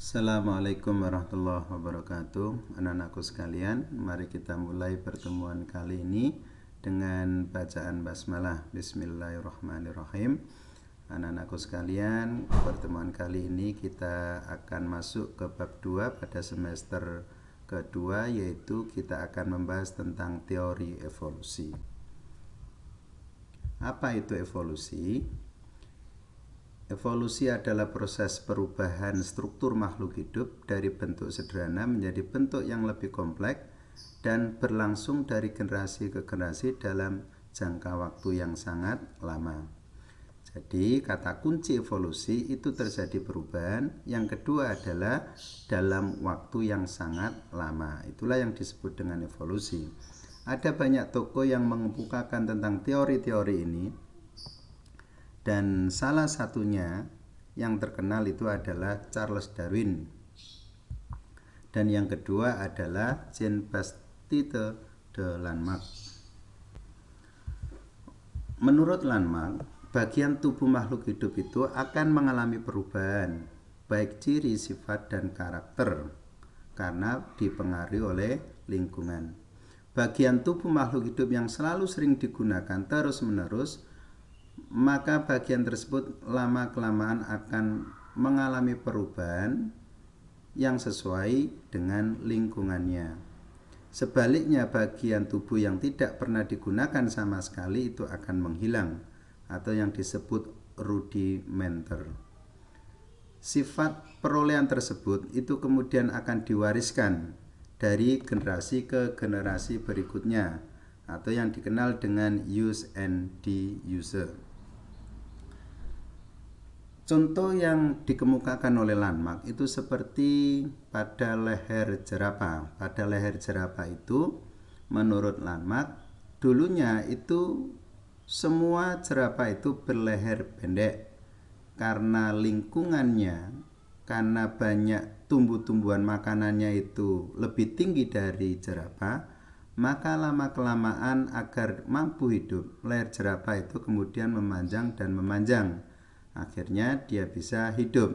Assalamualaikum warahmatullahi wabarakatuh. Anak-anakku sekalian, mari kita mulai pertemuan kali ini dengan bacaan basmalah. Bismillahirrahmanirrahim. Anak-anakku sekalian, pertemuan kali ini kita akan masuk ke bab 2 pada semester kedua, yaitu kita akan membahas tentang teori evolusi. Apa itu evolusi? Evolusi adalah proses perubahan struktur makhluk hidup dari bentuk sederhana menjadi bentuk yang lebih kompleks dan berlangsung dari generasi ke generasi dalam jangka waktu yang sangat lama. Jadi kata kunci evolusi itu terjadi perubahan. Yang kedua adalah dalam waktu yang sangat lama. Itulah yang disebut dengan evolusi. Ada banyak tokoh yang mengemukakan tentang teori-teori ini. Dan salah satunya yang terkenal itu adalah Charles Darwin. Dan yang kedua adalah Jean-Baptiste de Lamarck. Menurut Lamarck, bagian tubuh makhluk hidup itu akan mengalami perubahan, baik ciri, sifat, dan karakter, karena dipengaruhi oleh lingkungan. Bagian tubuh makhluk hidup yang selalu sering digunakan terus-menerus, maka bagian tersebut lama-kelamaan akan mengalami perubahan yang sesuai dengan lingkungannya. Sebaliknya, bagian tubuh yang tidak pernah digunakan sama sekali itu akan menghilang atau yang disebut rudimenter. Sifat perolehan tersebut itu kemudian akan diwariskan dari generasi ke generasi berikutnya atau yang dikenal dengan use and diffusion. Contoh yang dikemukakan oleh Lamarck itu seperti pada leher jerapah. Pada leher jerapah itu menurut Lamarck dulunya itu semua jerapah itu berleher pendek karena lingkungannya, karena banyak tumbuh-tumbuhan makanannya itu lebih tinggi dari jerapah, maka lama-kelamaan agar mampu hidup, leher jerapah itu kemudian memanjang dan memanjang. Akhirnya dia bisa hidup.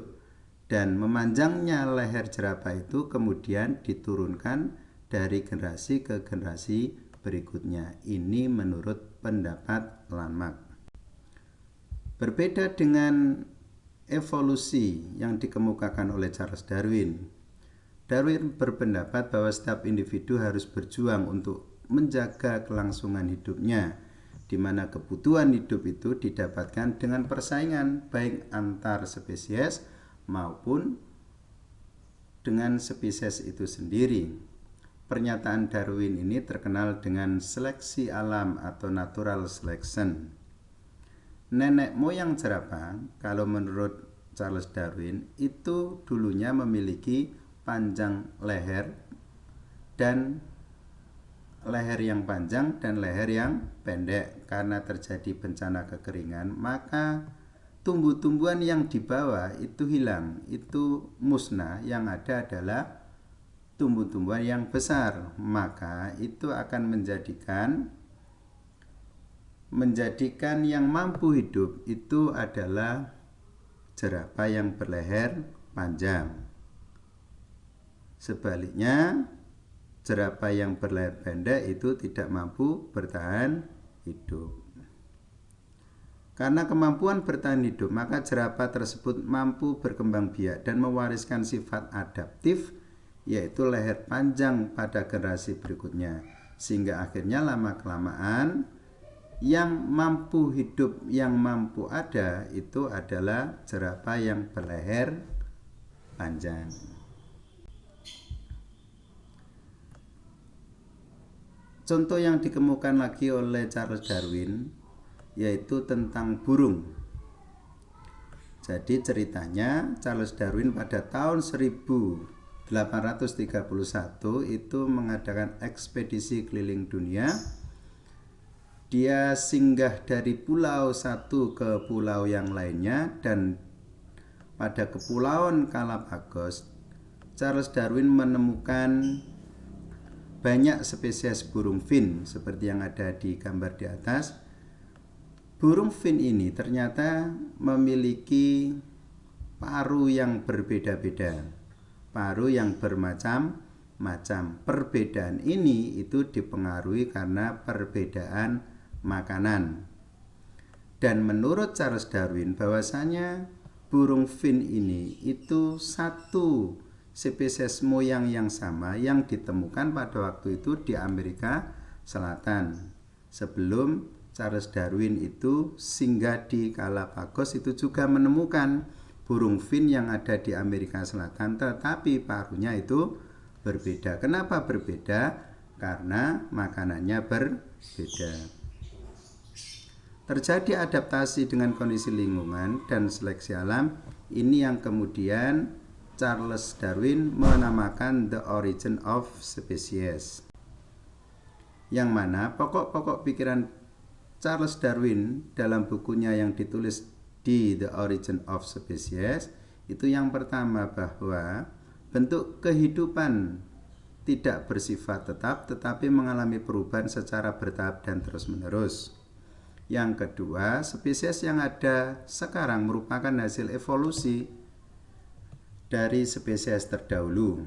Dan memanjangnya leher jerapah itu kemudian diturunkan dari generasi ke generasi berikutnya. Ini menurut pendapat Lamarck. Berbeda dengan evolusi yang dikemukakan oleh Charles Darwin. Darwin berpendapat bahwa setiap individu harus berjuang untuk menjaga kelangsungan hidupnya, di mana kebutuhan hidup itu didapatkan dengan persaingan baik antar spesies maupun dengan spesies itu sendiri. Pernyataan Darwin ini terkenal dengan seleksi alam atau natural selection. Nenek moyang jerapah, kalau menurut Charles Darwin, itu dulunya memiliki panjang leher dan leher yang panjang dan leher yang pendek. Karena terjadi bencana kekeringan, maka tumbuh-tumbuhan yang di bawah itu hilang, itu musnah. Yang ada adalah tumbuh-tumbuhan yang besar, maka itu akan menjadikan yang mampu hidup itu adalah jerapah yang berleher panjang. Sebaliknya, jerapah yang berleher pendek itu tidak mampu bertahan hidup. Karena kemampuan bertahan hidup, maka jerapah tersebut mampu berkembang biak dan mewariskan sifat adaptif, yaitu leher panjang pada generasi berikutnya. Sehingga akhirnya lama-kelamaan yang mampu hidup, yang mampu ada, itu adalah jerapah yang berleher panjang. Contoh yang dikemukakan lagi oleh Charles Darwin yaitu tentang burung. Jadi ceritanya Charles Darwin pada tahun 1831 itu mengadakan ekspedisi keliling dunia. Dia singgah dari pulau satu ke pulau yang lainnya, dan pada kepulauan Galapagos Charles Darwin menemukan banyak spesies burung fin seperti yang ada di gambar di atas. Burung fin ini ternyata memiliki paruh yang berbeda-beda. paru yang bermacam-macam. Perbedaan ini itu dipengaruhi karena perbedaan makanan. Dan menurut Charles Darwin bahwasanya burung Fin ini itu satu spesies moyang yang sama yang ditemukan pada waktu itu di Amerika Selatan. Sebelum Charles Darwin itu singgah di Galapagos itu juga menemukan burung Fin yang ada di Amerika Selatan, tetapi parunya itu berbeda. Kenapa berbeda? Karena makanannya berbeda. Terjadi adaptasi dengan kondisi lingkungan dan seleksi alam. Ini yang kemudian Charles Darwin menamakan The Origin of Species. Yang mana pokok-pokok pikiran Charles Darwin dalam bukunya yang ditulis di The Origin of Species itu yang pertama bahwa bentuk kehidupan tidak bersifat tetap tetapi mengalami perubahan secara bertahap dan terus-menerus. Yang kedua, spesies yang ada sekarang merupakan hasil evolusi dari spesies terdahulu.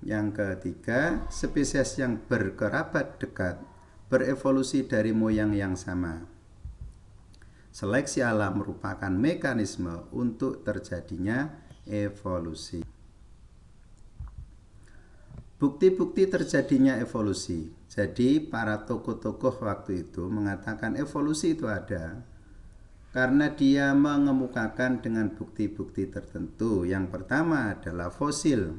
Yang ketiga, spesies yang berkerabat dekat berevolusi dari moyang yang sama. Seleksi alam merupakan mekanisme untuk terjadinya evolusi. Bukti-bukti terjadinya evolusi. Jadi para tokoh-tokoh waktu itu mengatakan evolusi itu ada karena dia mengemukakan dengan bukti-bukti tertentu. Yang pertama adalah fosil.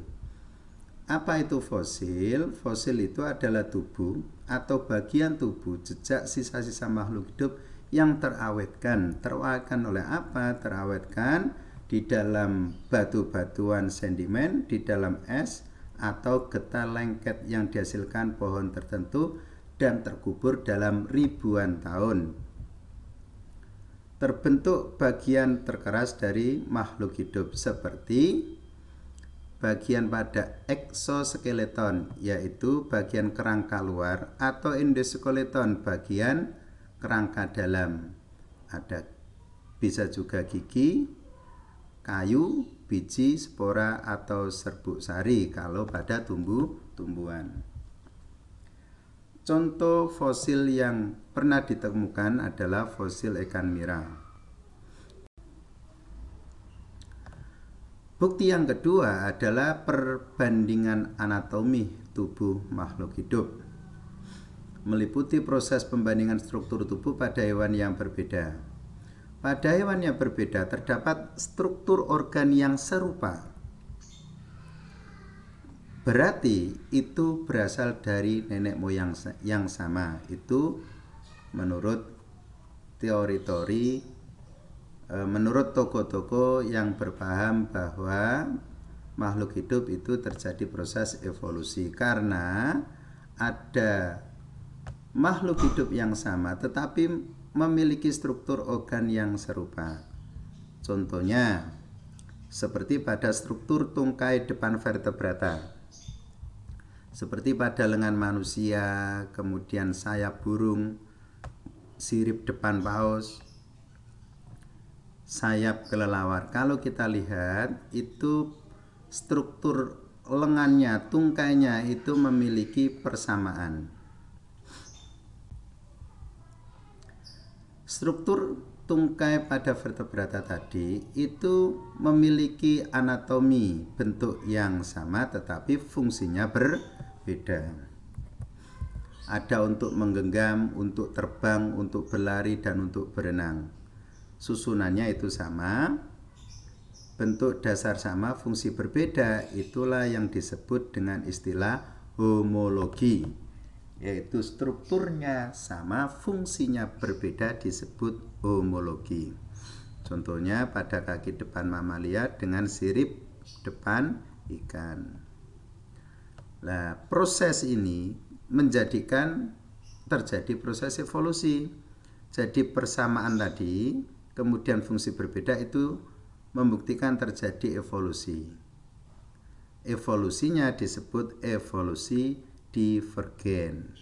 Apa itu fosil? Fosil itu adalah tubuh atau bagian tubuh jejak sisa-sisa makhluk hidup yang terawetkan. Terawetkan oleh apa? Terawetkan di dalam batu-batuan sedimen, di dalam es, atau getah lengket yang dihasilkan pohon tertentu dan terkubur dalam ribuan tahun. Terbentuk bagian terkeras dari makhluk hidup seperti bagian pada eksoskeleton, yaitu bagian kerangka luar, atau endoskeleton, bagian kerangka dalam. Ada bisa juga gigi, kayu, biji, spora, atau serbuk sari kalau pada tumbuh-tumbuhan. Contoh fosil yang pernah ditemukan adalah fosil ikan nira. Bukti yang kedua adalah perbandingan anatomi tubuh makhluk hidup. Meliputi proses pembandingan struktur tubuh pada hewan yang berbeda. Pada hewan yang berbeda terdapat struktur organ yang serupa. Berarti itu berasal dari nenek moyang yang sama. Itu menurut teori-teori, menurut tokoh-tokoh yang berpaham bahwa makhluk hidup itu terjadi proses evolusi karena ada makhluk hidup yang sama tetapi memiliki struktur organ yang serupa. Contohnya seperti pada struktur tungkai depan vertebrata, seperti pada lengan manusia, kemudian sayap burung, sirip depan paus, sayap kelelawar. Kalau kita lihat itu struktur lengannya, tungkainya itu memiliki persamaan. Struktur tungkai pada vertebrata tadi itu memiliki anatomi bentuk yang sama tetapi fungsinya berbeda. Ada untuk menggenggam, untuk terbang, untuk berlari, dan untuk berenang. Susunannya itu sama, bentuk dasar sama, fungsi berbeda. Itulah yang disebut dengan istilah homologi, yaitu strukturnya sama, fungsinya berbeda, disebut homologi. Contohnya pada kaki depan mamalia dengan sirip depan ikan. Nah, proses ini menjadikan terjadi proses evolusi. Jadi persamaan tadi, kemudian fungsi berbeda itu membuktikan terjadi evolusi. Evolusinya disebut evolusi divergen.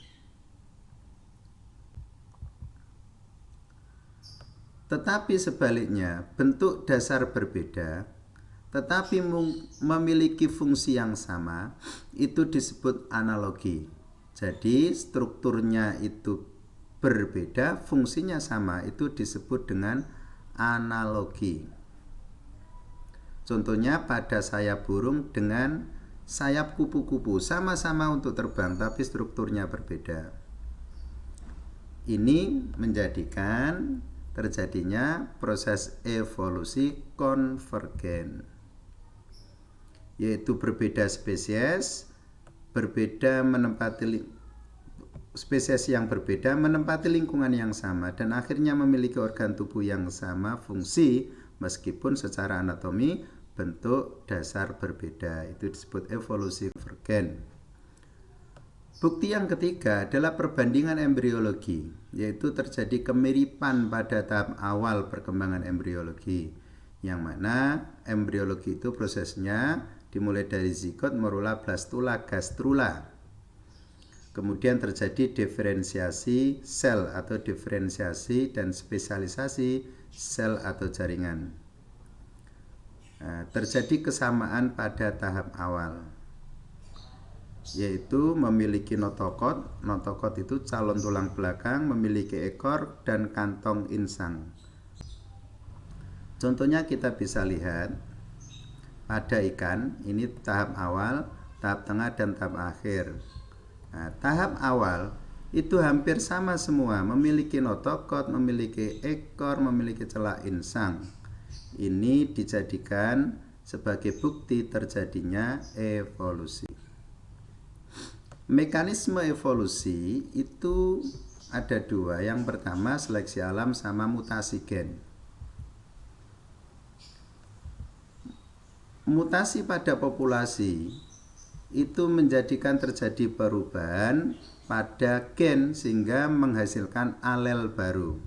Tetapi sebaliknya, bentuk dasar berbeda tetapi memiliki fungsi yang sama, itu disebut analogi. Jadi strukturnya itu berbeda, fungsinya sama, itu disebut dengan analogi. Contohnya pada sayap burung dengan sayap kupu-kupu, sama-sama untuk terbang tapi strukturnya berbeda. Ini menjadikan terjadinya proses evolusi konvergen, yaitu berbeda spesies yang berbeda menempati lingkungan yang sama dan akhirnya memiliki organ tubuh yang sama fungsi meskipun secara anatomi bentuk dasar berbeda. Itu disebut evolusi konvergen. Bukti yang ketiga adalah perbandingan embriologi, yaitu terjadi kemiripan pada tahap awal perkembangan embriologi, yang mana embriologi itu prosesnya dimulai dari zigot, morula, blastula, gastrula. Kemudian terjadi diferensiasi sel atau diferensiasi dan spesialisasi sel atau jaringan. Terjadi kesamaan pada tahap awal, yaitu memiliki notokot. Notokot itu calon tulang belakang, memiliki ekor dan kantong insang. Contohnya kita bisa lihat pada ikan, ini tahap awal, tahap tengah, dan tahap akhir. Tahap awal itu hampir sama semua, memiliki notokot, memiliki ekor, memiliki celak insang. Ini dijadikan sebagai bukti terjadinya evolusi. Mekanisme evolusi itu ada dua. Yang pertama seleksi alam sama mutasi gen. Mutasi pada populasi itu menjadikan terjadi perubahan pada gen sehingga menghasilkan alel baru.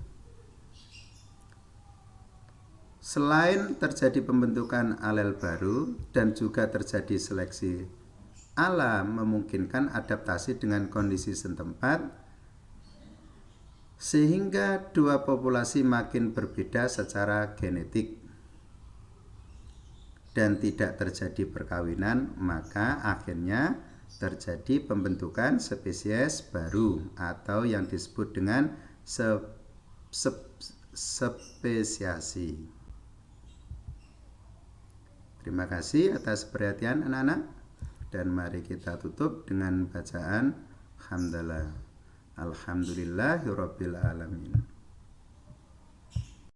Selain terjadi pembentukan alel baru dan juga terjadi seleksi alam, memungkinkan adaptasi dengan kondisi setempat sehingga dua populasi makin berbeda secara genetik dan tidak terjadi perkawinan, maka akhirnya terjadi pembentukan spesies baru atau yang disebut dengan spesiasi. Terima kasih atas perhatian anak-anak, dan mari kita tutup dengan bacaan hamdalah. Alhamdulillahirabbil alamin.